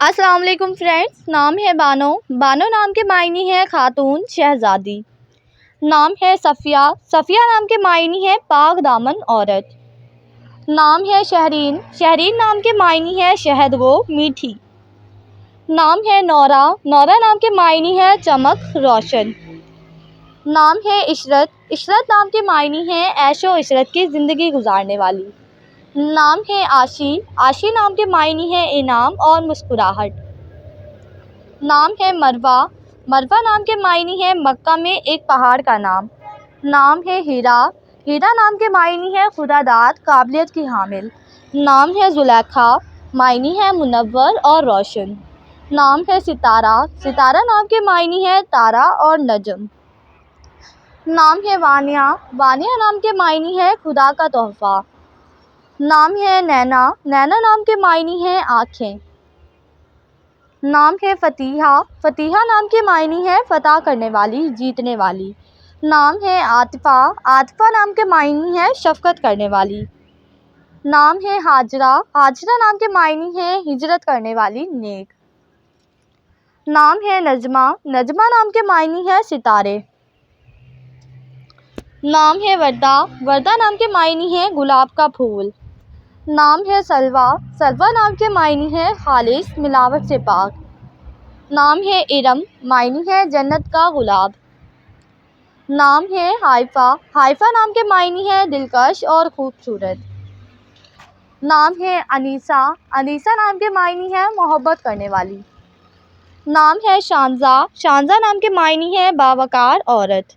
السلام علیکم فرینڈس، نام ہے بانو۔ بانو نام کے معنی ہے خاتون، شہزادی۔ نام ہے صفیہ۔ صفیہ نام کے معنی ہے پاک دامن عورت۔ نام ہے شہرین۔ شہرین نام کے معنی ہے شہد میٹھی۔ نام ہے نورہ۔ نورہ نام کے معنی ہے چمک، روشن۔ نام ہے عشرت۔ عشرت نام کے معنی ہے عیش و عشرت کی زندگی گزارنے والی۔ نام ہے عاشی۔ عاشی نام کے معنی ہے انعام اور مسکراہٹ۔ نام ہے مروہ۔ مروہ نام کے معنی ہے مکہ میں ایک پہاڑ کا نام۔ نام ہے ہیرا۔ ہیرا نام کے معنی ہے خداداد، قابلیت کی حامل۔ نام ہے زلیخا۔ معنی ہے منور اور روشن۔ نام ہے ستارہ۔ ستارہ نام کے معنی ہے تارا اور نجم۔ نام ہے وانیہ۔ وانیہ نام کے معنی ہے خدا کا تحفہ۔ نام ہے نینا۔ نینا نام کے معنی ہے آنکھیں۔ نام ہے فتیحہ۔ فتیحہ نام کے معنی ہے فتح کرنے والی، جیتنے والی۔ نام ہے عاطفہ۔ عاطفہ نام کے معنی ہے شفقت کرنے والی۔ نام ہے ہاجرہ۔ ہاجرہ نام کے معنی ہے ہجرت کرنے والی، نیک۔ نام ہے نجمہ۔ نجمہ نام کے معنی ہے ستارے۔ نام ہے وردہ۔ وردہ نام کے معنی ہے گلاب کا پھول۔ نام ہے سلویٰ۔ سلویٰ نام کے معنی ہے خالص، ملاوٹ سے پاک۔ نام ہے ارم۔ معنی ہے جنت کا گلاب۔ نام ہے ہائفہ۔ ہائفہ نام کے معنی ہے دلکش اور خوبصورت۔ نام ہے انیسہ۔ انیسہ نام کے معنی ہے محبت کرنے والی۔ نام ہے شانزہ۔ شانزہ نام کے معنی ہے باوقار عورت۔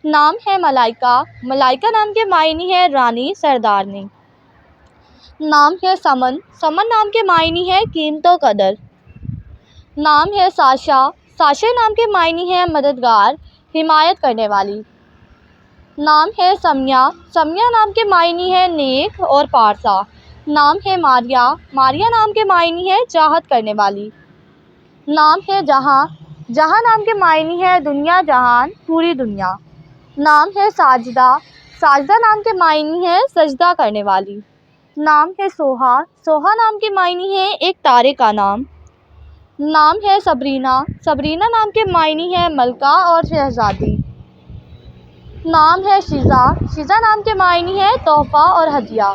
نام ہے ملائکہ۔ ملائکہ نام کے معنی ہے رانی، سردارنی۔ نام ہے سمن۔ سمن نام کے معنی ہے قیمت و قدر۔ نام ہے ساشا۔ ساشا نام کے معنی ہے مددگار، حمایت کرنے والی۔ نام ہے سمیہ۔ سمیہ نام کے معنی ہے نیک اور پارسا۔ نام ہے ماریہ۔ ماریہ نام کے معنی ہے چاہت کرنے والی۔ نام ہے جہاں۔ جہاں نام کے معنی ہے دنیا، جہان، پوری دنیا۔ نام ہے ساجدہ۔ ساجدہ نام کے معنی ہے سجدہ کرنے والی۔ نام ہے سوہا۔ سوہا نام کے معنی ہے ایک تارے کا نام۔ نام ہے صبرینہ۔ صبرینہ نام کے معنی ہے ملکہ اور شہزادی۔ نام ہے شیزہ۔ شیزہ نام کے معنی ہے تحفہ اور ہدیہ۔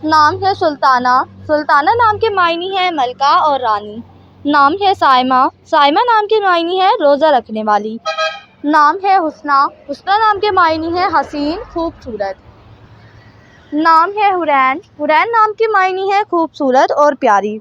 نام ہے سلطانہ۔ سلطانہ نام کے معنی ہے ملکہ اور رانی۔ نام ہے صائمہ۔ صائمہ نام کے معنی ہے روزہ رکھنے والی۔ نام ہے حسنہ۔ حسنہ نام کے معنی ہے حسین، خوبصورت۔ نام ہے حورین۔ حورین نام کے معنی ہے خوبصورت اور پیاری۔